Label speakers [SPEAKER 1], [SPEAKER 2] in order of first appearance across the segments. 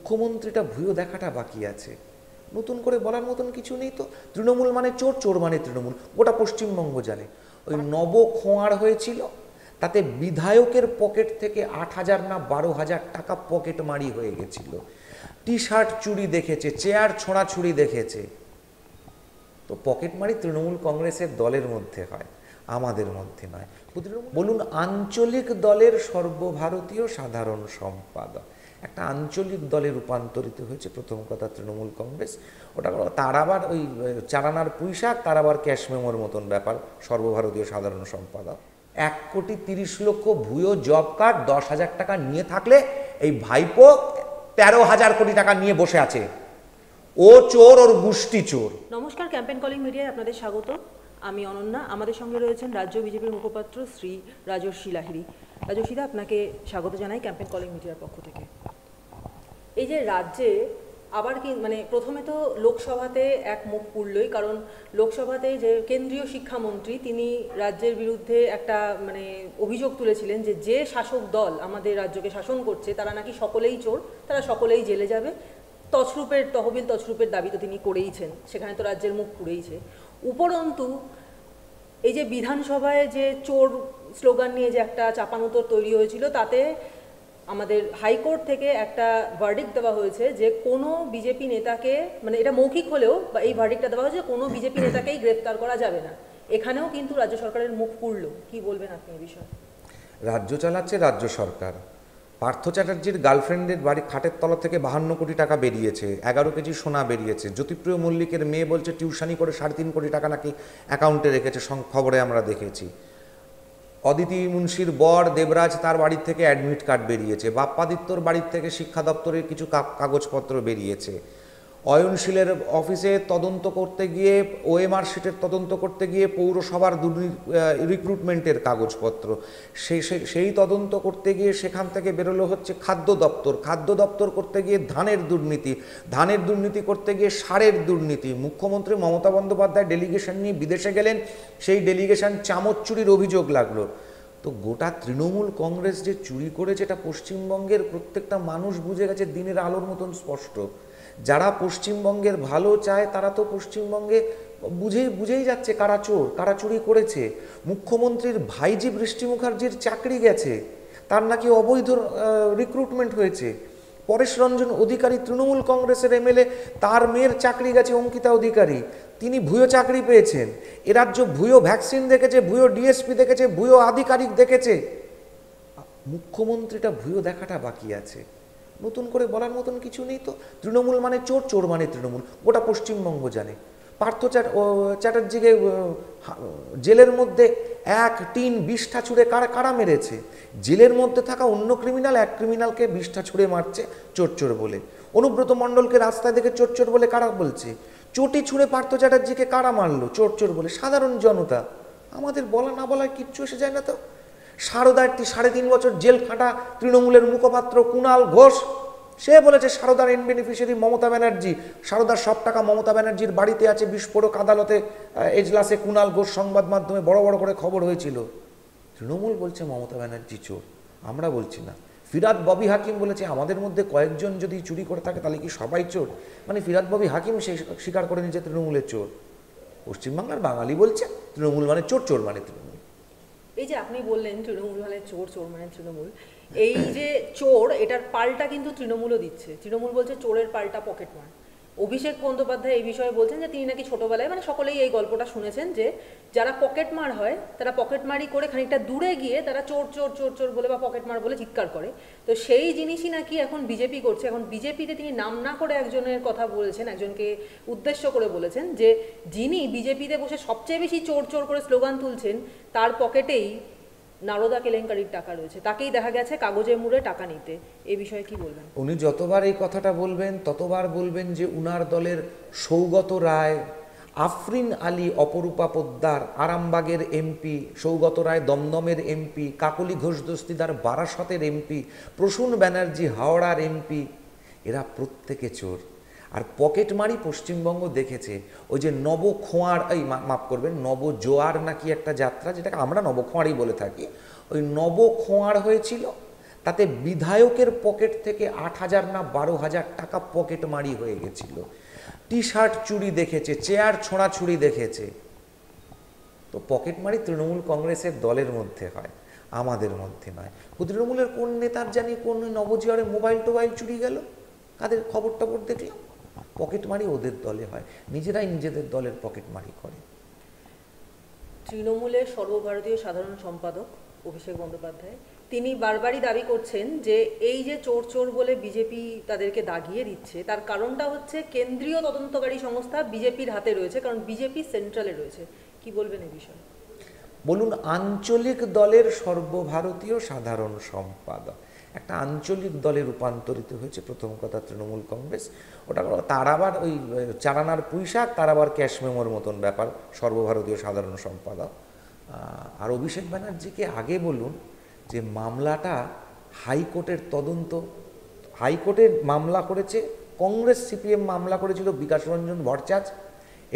[SPEAKER 1] মুখ্যমন্ত্রীটা ভুয়ো দেখাটা বাকি আছে। নতুন করে বলার মতন কিছু নেই তো। তৃণমূল মানে চোর, চোর মানে তৃণমূল, গোটা পশ্চিমবঙ্গ জানে। ওই নব খোঁয়ার হয়েছিল, তাতে বিধায়কের পকেট থেকে 8,000 না 12,000 টাকা পকেট মারি হয়ে গেছিল। টি শার্ট চুরি দেখেছে, চেয়ার ছোঁড়াছুড়ি দেখেছে। তো পকেট মারি তৃণমূল কংগ্রেসের দলের মধ্যে হয়, আমাদের মধ্যে নয়। বলুন, আঞ্চলিক দলের সর্বভারতীয় সাধারণ সম্পাদক, একটা আঞ্চলিক দলে রূপান্তরিত হয়েছে প্রথম কথা তৃণমূল কংগ্রেস। ওটা তার আবার ওই চারানার পুঁইশাক, তার আবার ক্যাশ মেমোর মতন ব্যাপার, সর্বভারতীয় সাধারণ সম্পাদক। 1,30,00,000 ভুয়ো জব কার্ড, 10,000 টাকা নিয়ে থাকলে এই ভাইপো 13,000 কোটি টাকা নিয়ে বসে আছে। ও চোর, ওর গোষ্ঠী চোর।
[SPEAKER 2] নমস্কার, ক্যাম্পেইন কলিং মিডিয়ায় আপনাদের স্বাগত। আমি অনন্যা, আমাদের সঙ্গে রয়েছেন রাজ্য বিজেপির মুখপাত্র শ্রী রাজর্ষি লাহিড়ী। রাজর্ষিদা, আপনাকে স্বাগত জানাই ক্যাম্পেইন কলিং মিডিয়ার পক্ষ থেকে। এই যে রাজ্যে আবার কি প্রথমে তো লোকসভাতে এক মুখ পুড়লই, কারণ লোকসভাতে যে কেন্দ্রীয় শিক্ষামন্ত্রী তিনি রাজ্যের বিরুদ্ধে একটা অভিযোগ তুলেছিলেন যে শাসক দল আমাদের রাজ্যকে শাসন করছে তারা নাকি সকলেই চোর, তারা সকলেই জেলে যাবে। তহবিল তছরূপের দাবি তো তিনি করেইছেন, সেখানে তো রাজ্যের মুখ পুড়েইছে। উপরন্তু এই যে বিধানসভায় যে চোর স্লোগান নিয়ে যে একটা চাপানোতর তৈরি হয়েছিল, তাতে আমাদের হাইকোর্ট থেকে একটা ভার্ডিক্ট দেওয়া হয়েছে যে কোনো বিজেপি নেতাকে, এটা মৌখিক হলেও বা এই ভার্ডিক্টটা দেওয়া হয়েছে কোনো বিজেপি নেতাকেই গ্রেফতার করা যাবে না। এখানেও কিন্তু রাজ্য সরকারের মুখ পুড়ল, কি বলবেন আপনি এই বিষয়ে?
[SPEAKER 1] রাজ্য চালাচ্ছে রাজ্য সরকার। পার্থ চ্যাটার্জির গার্লফ্রেন্ডের বাড়ি খাটের তলা থেকে 52 কোটি টাকা বেরিয়েছে, 11 কেজি সোনা বেরিয়েছে। জ্যোতিপ্রিয় মল্লিকের মেয়ে বলছে টিউশনি করে 3.5 কোটি টাকা নাকি অ্যাকাউন্টে রেখেছে, খবরে আমরা দেখেছি। অদিতি মুন্সির বর দেবরাজ, তার বাড়ির থেকে অ্যাডমিট কার্ড বেরিয়েছে। বাপ্পাদিত্যর বাড়ির থেকে শিক্ষা দপ্তরের কিছু কাগজপত্র বেরিয়েছে। অয়নশীলের অফিসে তদন্ত করতে গিয়ে, ওএমআর শিটের তদন্ত করতে গিয়ে পৌরসভার রিক্রুটমেন্টের কাগজপত্র, সেই তদন্ত করতে গিয়ে সেখান থেকে বেরোলো হচ্ছে খাদ্য দপ্তর করতে গিয়ে ধানের দুর্নীতি করতে গিয়ে সারের দুর্নীতি। মুখ্যমন্ত্রী মমতা বন্দ্যোপাধ্যায় ডেলিগেশন নিয়ে বিদেশে গেলেন, সেই ডেলিগেশন চামচ চুরির অভিযোগ লাগলো। তো গোটা তৃণমূল কংগ্রেস যে চুরি করেছে এটা পশ্চিমবঙ্গের প্রত্যেকটা মানুষ বুঝে গেছে দিনের আলোর মতন স্পষ্ট। যারা পশ্চিমবঙ্গের ভালো চায় তারা তো পশ্চিমবঙ্গে বুঝেই যাচ্ছে কারা চোর, কারা চুরি করেছে। মুখ্যমন্ত্রীর ভাইজি বৃষ্টি মুখার্জির চাকরি গেছে, তার নাকি অবৈধ রিক্রুটমেন্ট হয়েছে। পরেশ রঞ্জন অধিকারী তৃণমূল কংগ্রেসের এমএলএ, তার মেয়ের চাকরি গেছে, অঙ্কিতা অধিকারী, তিনি ভুয়ো চাকরি পেয়েছেন। এ রাজ্য ভুয়ো ভ্যাকসিন দেখেছে, ভুয়ো ডিএসপি দেখেছে, ভুয়ো আধিকারিক দেখেছে। মুখ্যমন্ত্রীটা ভুয়ো দেখাটা বাকি আছে। নতুন করে বলার মতন কিছু নেই তো। তৃণমূল মানে চোর, চোর মানে তৃণমূল, গোটা পশ্চিমবঙ্গ জানে। পার্থ চ্যাটার্জিকে জেলের মধ্যে 1 টিন 20টা ছুঁড়ে কারা মেরেছে? জেলের মধ্যে থাকা অন্য ক্রিমিনাল এক ক্রিমিনালকে 20টা ছুঁড়ে মারছে চোর চোর বলে। অনুব্রত মণ্ডলকে রাস্তায় দেখে চোর চোর বলে কারা বলছে? চটি ছুঁড়ে পার্থ চ্যাটার্জিকে কারা মারলো চোর চোর বলে? সাধারণ জনতা। আমাদের বলা না বলার কিচ্ছু এসে যায় না তো। সারদার 3.5 বছর জেল খাটা তৃণমূলের মুখপাত্র কুণাল ঘোষ, সে বলেছে সারদার এন্ড বেনিফিশিয়ারি মমতা ব্যানার্জি, সারদার সব টাকা মমতা ব্যানার্জির বাড়িতে আছে। বিস্ফোরক আদালতে এজলাসে কুণাল ঘোষ সংবাদ মাধ্যমে বড় বড় করে খবর হয়েছিল। তৃণমূল বলছে মমতা ব্যানার্জি চোর, আমরা বলছি না। ফিরাদ ববি হাকিম বলেছে আমাদের মধ্যে কয়েকজন যদি চুরি করে থাকে তাহলে কি সবাই চোর? ফিরাদ ববি হাকিম সে স্বীকার করে নিয়েছে তৃণমূলের চোর। পশ্চিমবাংলার বাঙালি বলছে তৃণমূল মানে চোর, চোর মানে তৃণমূল।
[SPEAKER 2] এই যে আপনি বললেন তৃণমূল মানে চোর, চোর মানে তৃণমূল, এই যে চোর, এটার পাল্টা কিন্তু তৃণমূলও দিচ্ছে। তৃণমূল বলছে চোরের পাল্টা পকেটমার। অভিষেক বন্দ্যোপাধ্যায় এই বিষয়ে বলছেন যে তিনি নাকি ছোটবেলায়, সকলেই এই গল্পটা শুনেছেন, যে যারা পকেটমার হয় তারা পকেটমারি করে খানিকটা দূরে গিয়ে তারা চোর চোর চোর চোর বলে বা পকেটমার বলে চিৎকার করে। তো সেই জিনিসই নাকি এখন বিজেপি করছে। এখন বিজেপিতে তিনি নাম না করে একজনের কথা বলেছেন, একজনকে উদ্দেশ্য করে বলেছেন যে যিনি বিজেপিতে বসে সবচেয়ে বেশি চোর চোর করে স্লোগান তুলছেন তার পকেটেই নারদা কেলেঙ্কারির টাকা রয়েছে, তাকেই দেখা গেছে কাগজে মুড়ে টাকা নিতে। এই বিষয়ে কি বলবেন?
[SPEAKER 1] উনি যতবার এই কথাটা বলবেন ততবার বলবেন যে উনার দলের সৌগত রায়, আফরিন আলী অপরূপা পোদ্দার আরামবাগের MP, Saugata Roy দমদমের MP, Kakoli Ghosh Dastidar বারাসতের MP, Prasun Banerjee হাওড়ার এমপি, এরা প্রত্যেকে চোর। আর পকেটমারি পশ্চিমবঙ্গ দেখেছে। ওই যে নবখোঁয়ার, মাফ করবেন, নবজোয়ার নাকি একটা যাত্রা, যেটাকে আমরা নবখোঁয়ারই বলে থাকি, ওই নবখোঁয়ার হয়েছিল, তাতে বিধায়কের পকেট থেকে 8,000 না 12,000 টাকা পকেট মারি হয়ে গেছিল। টি শার্ট চুরি দেখেছে, চেয়ার ছোঁড়াছুড়ি দেখেছে। তো পকেট মারি তৃণমূল কংগ্রেসের দলের মধ্যে হয়, আমাদের মধ্যে নয়। তৃণমূলের কোন নেতার জানি কোন নবজিয়ারে মোবাইল টোবাইল চুরি গেল, কাদের খবর টবর দেখলাম? পকেট মারি ওদের দলে হয়, নিজেরাই নিজেদের দলের পকেট মারি করে।
[SPEAKER 2] তৃণমূলের সর্বভারতীয় সাধারণ সম্পাদক অভিষেক বন্দ্যোপাধ্যায় তিনি বারবারই দাবি করছেন যে এই যে চোর চোর বলে বিজেপি তাদেরকে দাগিয়ে দিচ্ছে, তার কারণটা হচ্ছে কেন্দ্রীয় তদন্তকারী সংস্থা বিজেপির হাতে রয়েছে, কারণ বিজেপি সেন্ট্রালে রয়েছে। কি বলবেন এই বিষয়ে?
[SPEAKER 1] বলুন, আঞ্চলিক দলের সর্বভারতীয় সাধারণ সম্পাদক একটা আঞ্চলিক দলে রূপান্তরিত হয়েছে। প্রথম কথা তৃণমূল কংগ্রেস, ওটা তার আবার ওই চারানার পুঁইশাক, তার আবার ক্যাশ মেমোর মতন ব্যাপার, সর্বভারতীয় সাধারণ সম্পাদক। আর অভিষেক ব্যানার্জিকে আগে বলুন যে মামলাটা হাইকোর্টের তদন্ত, হাইকোর্টের মামলা করেছে কংগ্রেস, সিপিএম মামলা করেছিল বিকাশ রঞ্জন ভট্টাচার্য,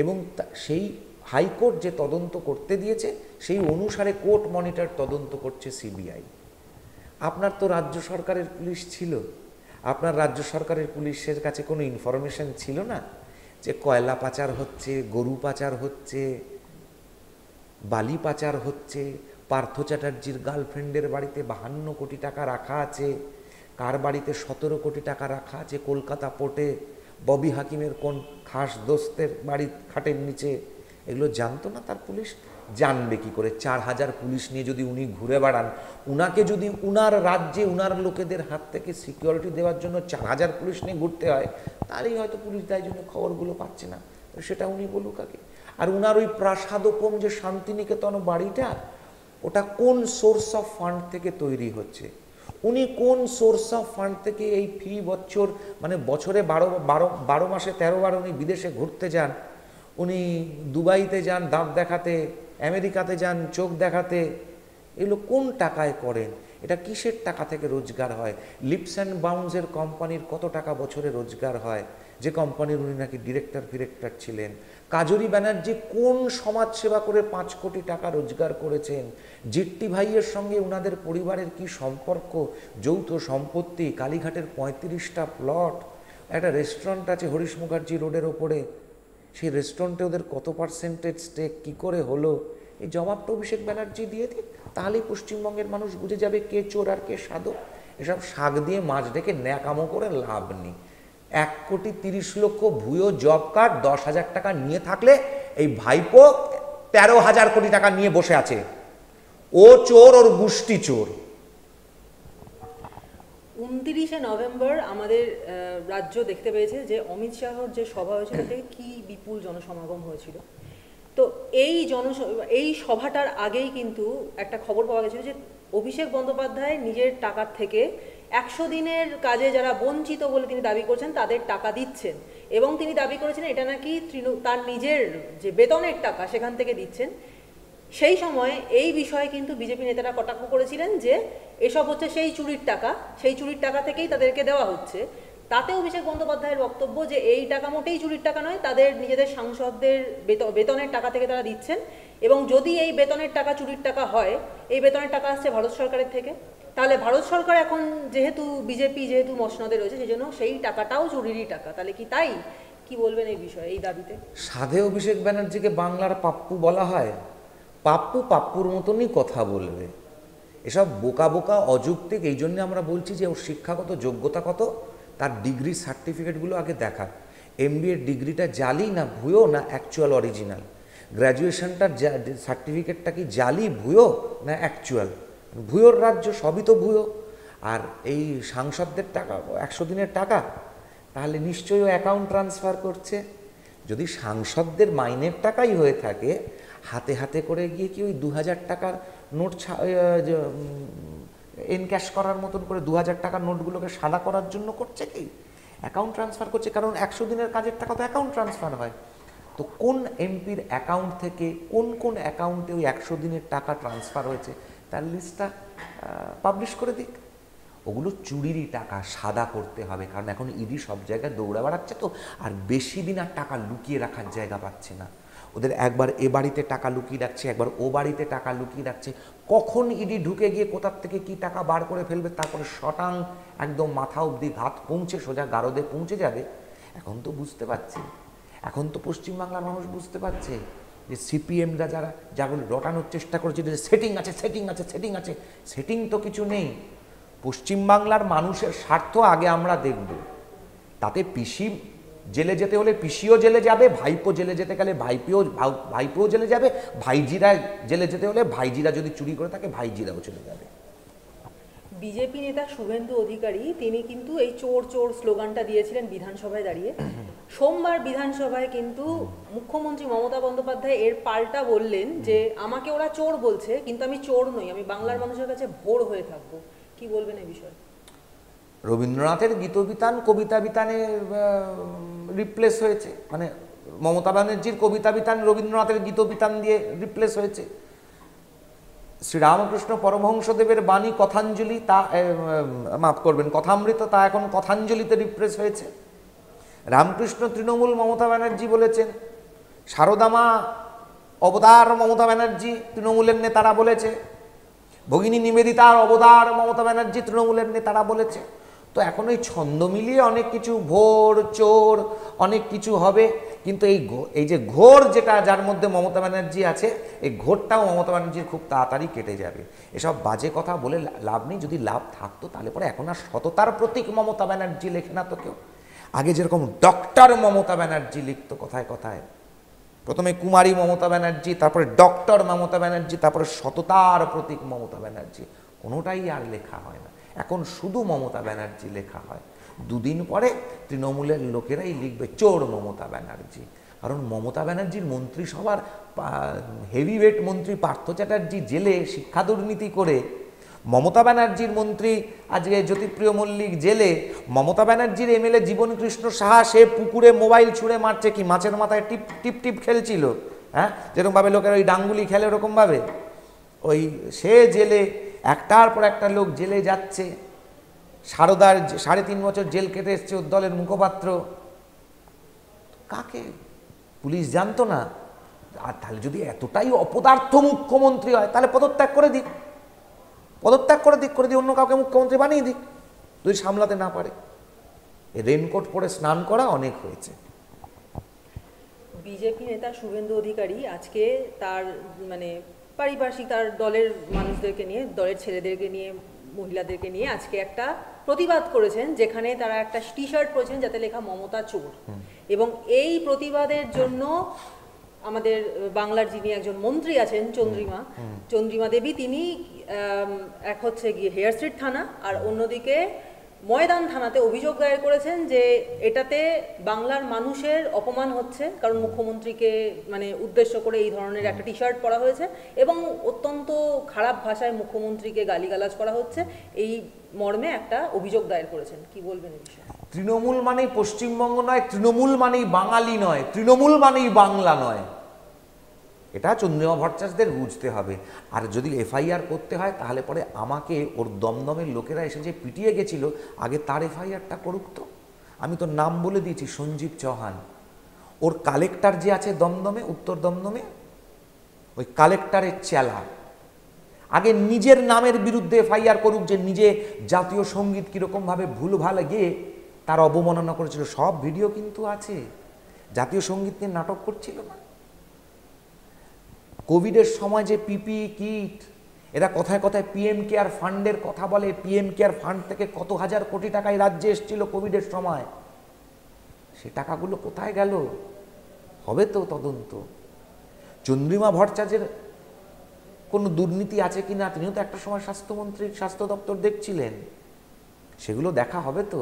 [SPEAKER 1] এবং সেই হাইকোর্ট যে তদন্ত করতে দিয়েছে সেই অনুসারে কোর্ট মনিটর তদন্ত করছে সিবিআই। আপনার তো রাজ্য সরকারের পুলিশ ছিল, আপনার রাজ্য সরকারের পুলিশের কাছে কোনো ইনফরমেশন ছিল না যে কয়লা পাচার হচ্ছে, গরু পাচার হচ্ছে, বালি পাচার হচ্ছে, পার্থ চ্যাটার্জির গার্লফ্রেন্ডের বাড়িতে 52 কোটি টাকা রাখা আছে, কার বাড়িতে 17 কোটি টাকা রাখা আছে কলকাতা পোর্টে, ববি হাকিমের কোন খাস দোস্তের বাড়ির খাটের নিচে, এগুলো জানতো না তার পুলিশ? জানবে কি করে? 4,000 পুলিশ নিয়ে যদি উনি ঘুরে বেড়ান, উনাকে যদি উনার রাজ্যে উনার লোকেদের হাত থেকে সিকিউরিটি দেওয়ার জন্য 4,000 পুলিশ নিয়ে ঘুরতে হয়, তাহলেই হয়তো পুলিশ তাই জন্য খবরগুলো পাচ্ছে না। সেটা উনি বলুক আগে। আর উনার ওই প্রাসাদোপম যে শান্তিনিকেতন বাড়িটা, ওটা কোন সোর্স অফ ফান্ড থেকে তৈরি হচ্ছে? উনি কোন সোর্স অফ ফান্ড থেকে এই ফি বছর, মানে বছরে 12 মাসে 13 বার উনি বিদেশে ঘুরতে যান, উনি দুবাইতে যান দাঁত দেখাতে, আমেরিকাতে যান চোখ দেখাতে, এগুলো কোন টাকায় করেন? এটা কিসের টাকা থেকে রোজগার হয়? লিপস অ্যান্ড বাউন্সের কোম্পানির কত টাকা বছরে রোজগার হয়, যে কোম্পানির উনি নাকি ডিরেক্টর ফিরেক্টর ছিলেন? কাজরি ব্যানার্জি কোন সমাজসেবা করে 5 কোটি টাকা রোজগার করেছেন? জেট্টি ভাইয়ের সঙ্গে উনাদের পরিবারের কি সম্পর্ক? যৌথ সম্পত্তি, কালীঘাটের 35টা প্লট, একটা রেস্টুরেন্ট আছে হরিশ মুখার্জি রোডের ওপরে, সেই রেস্টুরেন্টে ওদের কত পার্সেন্টেজ স্টেক, কী করে হলো? এই জবাবটা অভিষেক ব্যানার্জি দিয়ে দিন, তাহলেই পশ্চিমবঙ্গের মানুষ বুঝে যাবে কে চোর আর কে সাধক। এসব শাক দিয়ে মাছ ডেকে ন্যাকামো করে লাভ নেই। 1,30,00,000 ভুয়ো জব কার্ড 10,000 টাকা নিয়ে থাকলে এই ভাইপো 13,000 কোটি টাকা নিয়ে বসে আছে। ও চোর, ওর গোষ্ঠী চোর।
[SPEAKER 2] 29শে নভেম্বর আমাদের রাজ্য দেখতে পেয়েছে যে অমিত শাহর যে সভা হয়েছিল থেকে কি বিপুল জনসমাগম হয়েছিল। তো এই সভাটার আগেই কিন্তু একটা খবর পাওয়া গেছিল যে অভিষেক বন্দ্যোপাধ্যায় নিজের টাকার থেকে 100 দিনের কাজে যারা বঞ্চিত বলে তিনি দাবি করছেন তাদের টাকা দিচ্ছেন, এবং তিনি দাবি করেছেন এটা নাকি তার নিজের যে বেতনের টাকা সেখান থেকে দিচ্ছেন। সেই সময় এই বিষয়ে কিন্তু বিজেপি নেতারা কটাক্ষ করেছিলেন যে এসব হচ্ছে সেই চুরির টাকা, সেই চুরির টাকা থেকেই তাদেরকে দেওয়া হচ্ছে। তাতে অভিষেক বন্দ্যোপাধ্যায়ের বক্তব্য যে এই টাকা মোটেই চুরির টাকা নয়, তাদের নিজেদের সাংসদদের বেতনের টাকা থেকে তারা দিচ্ছেন, এবং যদি এই বেতনের টাকা চুরির টাকা হয়, এই বেতনের টাকা আসছে ভারত সরকারের থেকে, তাহলে ভারত সরকার এখন যেহেতু বিজেপি যেহেতু মসনদে রয়েছে সেই জন্য সেই টাকাটাও চুরিরই টাকা। তাহলে কি তাই? কি বলবেন এই বিষয়ে, এই দাবিতে?
[SPEAKER 1] সাধে অভিষেক ব্যানার্জিকে বাংলার পাপ্পু বলা হয়? পাপ্পু পাপ্পুর মতনই কথা বলবে। এসব বোকা বোকা অযৌক্তিক। এই জন্য আমরা বলছি যে ওর শিক্ষাগত যোগ্যতা কত, তার ডিগ্রি সার্টিফিকেটগুলো আগে দেখার। MBA ডিগ্রিটা জালি না ভুয়ো, না অ্যাকচুয়াল অরিজিনাল? গ্র্যাজুয়েশনটার সার্টিফিকেটটা কি জালি, ভুয়ো, না অ্যাকচুয়াল? ভুয়োর রাজ্য, সবই তো ভুয়ো। আর এই সাংসদদের টাকা 100 দিনের টাকা, তাহলে নিশ্চয়ই অ্যাকাউন্ট ট্রান্সফার করছে। যদি সাংসদদের মাইনের টাকাই হয়ে থাকে, হাতে হাতে করে গিয়ে কি ওই 2,000 টাকার নোট এনক্যাশ করার মতন করে 2,000 টাকার নোটগুলোকে সাদা করার জন্য করছে কি? অ্যাকাউন্ট ট্রান্সফার করছে, কারণ 100 দিনের কাজের টাকা তো অ্যাকাউন্ট ট্রান্সফার হয়। তো কোন এমপির অ্যাকাউন্ট থেকে কোন কোন অ্যাকাউন্টে ওই 100 দিনের টাকা ট্রান্সফার হয়েছে তার লিস্টটা পাবলিশ করে দিক। ওগুলো চুরিরই টাকা, সাদা করতে হবে, কারণ এখন ইডি সব জায়গায় দৌড়া বেড়াচ্ছে তো, আর বেশি দিন আর টাকা লুকিয়ে রাখার জায়গা পাচ্ছে না। ওদের একবার এ বাড়িতে টাকা লুকিয়ে রাখছে, একবার ও বাড়িতে টাকা লুকিয়ে রাখছে, কখন ইডি ঢুকে গিয়ে কোথার থেকে কি টাকা বার করে ফেলবে, তারপরে শটাং একদম মাথা অবধি ঘাত পৌঁছে সোজা গারদে পৌঁছে যাবে। এখন তো বুঝতে পারছি, এখন তো পশ্চিমবাংলার মানুষ বুঝতে পারছে যে সিপিএমরা যারা যাগুলো রটানোর চেষ্টা করেছে যে সেটিং আছে, সেটিং আছে, সেটিং আছে, সেটিং তো কিছু নেই। পশ্চিমবাংলার মানুষের স্বার্থ আগে আমরা দেখব। তাতে পিসি জেলে যেতে হলে পিসিও জেলে যাবে, ভাইপো জেলে যেতে গেলে ভাইপোও জেলে যাবে, ভাইজিরা জেলে যেতে হলে ভাইজিরা যদি চুরি করে থাকে ভাইজিরাও চলে যাবে।
[SPEAKER 2] বিজেপি নেতা শুভেন্দু অধিকারী তিনি কিন্তু এই চোর চোর স্লোগানটা দিয়েছিলেন বিধানসভায় দাঁড়িয়ে। সোমবার বিধানসভায় কিন্তু মুখ্যমন্ত্রী মমতা বন্দ্যোপাধ্যায় এর পাল্টা বললেন যে আমাকে ওরা চোর বলছে, কিন্তু আমি চোর নই, আমি বাংলার মানুষের কাছে ভোর হয়ে থাকবো। কি বলবেন এই বিষয়ে?
[SPEAKER 1] রবীন্দ্রনাথের গীতবিতান কবিতা বিতানে রিপ্লেস হয়েছে, মানে মমতা ব্যানার্জির কবিতা বিতান রবীন্দ্রনাথের গীতবিতান দিয়ে রিপ্লেস হয়েছে। শ্রীরামকৃষ্ণ পরমহংসদেবের বাণী কথাঞ্জলি, তা মাফ করবেন কথামৃত, তা এখন কথাঞ্জলিতে রিপ্লেস হয়েছে। রামকৃষ্ণ তৃণমূল মমতা ব্যানার্জি বলেছেন, সারদামা অবতার মমতা ব্যানার্জি তৃণমূলের নেতারা বলেছে, ভগিনী নিবেদিতার অবতার মমতা ব্যানার্জি তৃণমূলের নেতারা বলেছে। তো এখন এই ছন্দ মিলিয়ে অনেক কিছু ভোর চোর অনেক কিছু হবে, কিন্তু এই যে ঘোর যেটা যার মধ্যে মমতা ব্যানার্জি আছে, এই ঘোরটাও মমতা ব্যানার্জির খুব তাড়াতাড়ি কেটে যাবে। এসব বাজে কথা বলে লাভ নেই। যদি লাভ থাকতো তাহলে পরে এখন আর সততার প্রতীক মমতা ব্যানার্জি লেখে না তো কেউ। আগে যেরকম ডক্টর মমতা ব্যানার্জি লিখতো কথায় কথায়, প্রথমে কুমারী মমতা ব্যানার্জি, তারপরে ডক্টর মমতা ব্যানার্জি, তারপরে সততার প্রতীক মমতা ব্যানার্জি, কোনোটাই আর লেখা হয় না। এখন শুধু মমতা ব্যানার্জি লেখা হয়। দুদিন পরে তৃণমূলের লোকেরাই লিখবে চোর মমতা ব্যানার্জি। কারণ মমতা ব্যানার্জির মন্ত্রিসভার হেভিওয়েট মন্ত্রী পার্থ চ্যাটার্জি জেলে শিক্ষা দুর্নীতি করে, মমতা ব্যানার্জির মন্ত্রী আজকে জ্যোতিপ্রিয় মল্লিক জেলে, মমতা ব্যানার্জির এমএলএ জীবনকৃষ্ণ সাহা সে পুকুরে মোবাইল ছুঁড়ে মারছে, কি মাছের মাথায় টিপ টিপ টিপ খেলছিল, হ্যাঁ, যেরকমভাবে লোকের ওই ডাঙ্গুলি খেলে ওরকমভাবে, ওই সে জেলে, একটার পর একটা লোক জেলে যাচ্ছে। সারদার 3.5 বছর জেল কেটে এসছে ওর দলের মুখপাত্র। কাকে পুলিশ জানতো না? আর তাহলে যদি এতটাই অপদার্থ মুখ্যমন্ত্রী হয় তাহলে পদত্যাগ করে দিক, পদত্যাগ করে দিক, অন্য কাউকে মুখ্যমন্ত্রী বানিয়ে দিক যদি সামলাতে না পারে। রেনকোট পরে স্নান করা অনেক হয়েছে।
[SPEAKER 2] বিজেপি নেতা শুভেন্দু অধিকারী আজকে তার পারিপার্শ্বিক তার দলের মানুষদেরকে নিয়ে, দলের ছেলেদেরকে নিয়ে, মহিলাদেরকে নিয়ে আজকে একটা প্রতিবাদ করেছেন, যেখানে তারা একটা টি শার্ট পরেছেন যাতে লেখা মমতা চোর। এবং এই প্রতিবাদের জন্য আমাদের বাংলার যিনি একজন মন্ত্রী আছেন চন্দ্রিমা দেবী, তিনি এক হচ্ছে গিয়ে হেয়ার স্ট্রিট থানা আর অন্যদিকে ময়দান থানাতে অভিযোগ দায়ের করেছেন যে এটাতে বাংলার মানুষের অপমান হচ্ছে, কারণ মুখ্যমন্ত্রীকে উদ্দেশ্য করে এই ধরনের একটা টি শার্ট পরা হয়েছে এবং অত্যন্ত খারাপ ভাষায় মুখ্যমন্ত্রীকে গালিগালাজ করা হচ্ছে, এই মর্মে একটা অভিযোগ দায়ের করেছেন। কি বলবেন এই বিষয়ে?
[SPEAKER 1] তৃণমূল মানেই পশ্চিমবঙ্গ নয়, তৃণমূল মানেই বাঙালি নয়, তৃণমূল মানেই বাংলা নয়, এটা চন্দ্রিমা ভট্টাচার্যদের বুঝতে হবে। আর যদি এফআইআর করতে হয় তাহলে পরে আমাকে ওর দমদমের লোকেরা এসে যে পিটিয়ে গেছিল, আগে তার এফআইআরটা করুক তো। আমি তো নাম বলে দিয়েছি, সঞ্জীব চৌহান। ওর কালেক্টর যে আছে দমদমে, উত্তর দমদমে, ওই কালেক্টরের চেলা, আগে নিজের নামের বিরুদ্ধে এফআইআর করুক, যে নিজে জাতীয় সঙ্গীত কীরকমভাবে ভুলভাল গিয়ে তার অবমাননা করেছিল। সব ভিডিও কিন্তু আছে। জাতীয় সঙ্গীত নিয়ে নাটক করছিল না। কোভিডের সময় যে পিপিই কিট, এরা কথায় কথায় পিএম কেয়ার ফান্ডের কথা বলে, পিএম কেয়ার ফান্ড থেকে কত হাজার কোটি টাকায় রাজ্যে এসেছিল কোভিডের সময়, সে টাকাগুলো কোথায় গেল? হবে তো তদন্ত। চন্দ্রিমা ভট্টাচার্যের কোনো দুর্নীতি আছে কি না, তিনিও তো একটা সময় স্বাস্থ্যমন্ত্রীর স্বাস্থ্য দপ্তর দেখছিলেন, সেগুলো দেখা হবে তো।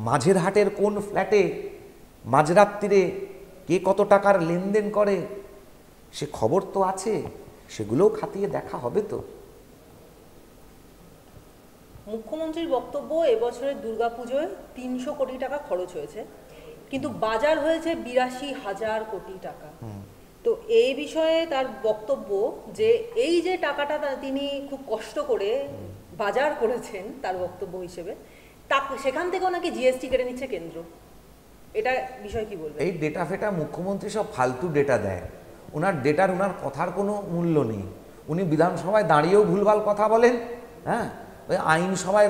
[SPEAKER 1] মাঝের হাটের কোন ফ্ল্যাটে মাঝরাত্রিরে কে কত টাকার লেনদেন করে সে খবর তো আছে, সেগুলোও খাতিয়ে দেখা হবে তো।
[SPEAKER 2] মুখ্যমন্ত্রীর বক্তব্য, এবছরের দুর্গাপুজোয় 300 কোটি টাকা খরচ হয়েছে, কিন্তু বাজার হয়েছে 82,000 কোটি টাকা। তো এই বিষয়ে তার বক্তব্য যে এই যে টাকাটা তিনি খুব কষ্ট করে বাজার করেছেন তার বক্তব্য হিসেবে, তা সেখান থেকেও নাকি জিএসটি কেটে নিচ্ছে কেন্দ্র, এটা বিষয় কি বলবেন?
[SPEAKER 1] এই ডেটা ফেটা মুখ্যমন্ত্রী সব ফালতু ডেটা দেয়, ওনার ডেটার ওনার কথার কোনো মূল্য নেই। উনি বিধানসভায় দাঁড়িয়েও ভুলভাল কথা বলেন। হ্যাঁ, ওই আইনসভায়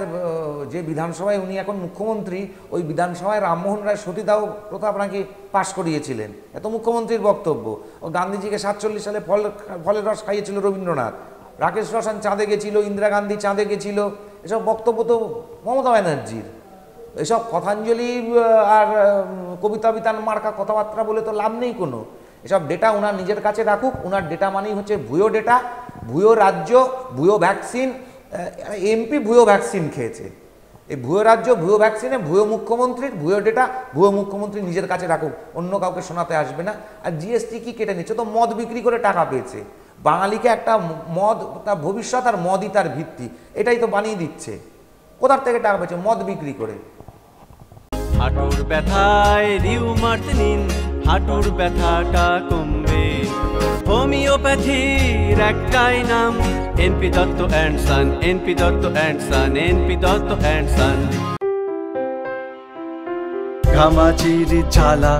[SPEAKER 1] যে বিধানসভায় উনি এখন মুখ্যমন্ত্রী, ওই বিধানসভায় রামমোহন রায় সতীদাহ প্রথা নাকি পাশ করিয়েছিলেন, এত মুখ্যমন্ত্রীর বক্তব্য। ও গান্ধীজিকে 47 সালে ফলের রস খাইয়েছিল রবীন্দ্রনাথ, রাকেশ রোশন চাঁদে গেছিল, ইন্দিরা গান্ধী চাঁদে গেছিল, এসব বক্তব্য তো মমতা ব্যানার্জির। এসব কথাঞ্জলি আর কবিতা বিতান মার্কা কথাবার্তা বলে তো লাভ নেই কোনো। এসব ডেটা ওনার নিজের কাছে রাখুক। ওনার ডেটা মানেই হচ্ছে ভুয়ো ডেটা, ভুয়ো রাজ্য, ভুয়ো ভ্যাকসিন। এমপি ভুয়ো ভ্যাকসিন খেয়েছে। এই ভুয়ো রাজ্য, ভুয়ো ভ্যাকসিনে, ভুয়ো মুখ্যমন্ত্রীর ভুয়ো ডেটা, ভুয়ো মুখ্যমন্ত্রী নিজের কাছে রাখুক, অন্য কাউকে শোনাতে আসবে না। আর জিএসটি কি কেটে নিচ্ছে? তো মদ বিক্রি করে টাকা পেয়েছে। বাঙালিকে একটা মদ, তার ভবিষ্যৎ আর মদই তার ভিত্তি, এটাই তো বানিয়ে দিচ্ছে। কোথার থেকে টাকা পেয়েছে? মদ বিক্রি করে।
[SPEAKER 3] হাঁটুর ব্যথায় রিউমার্ট নিন, হাঁটুর ব্যথাটা কমবে। হোমিওপ্যাথির একটাই নাম, NP Dutta and son, NP Dutta and son, NP Dutta and son. ঘামাচির জ্বালা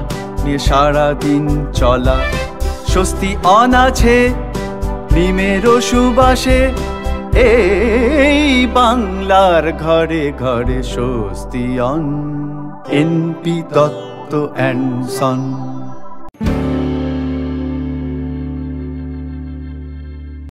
[SPEAKER 3] নিয়ে সারাদিন চলা, স্বস্তি অনাছে নিমের সুবাসে। এই বাংলার ঘরে ঘরে স্বস্তি on, NP Dutta and Son.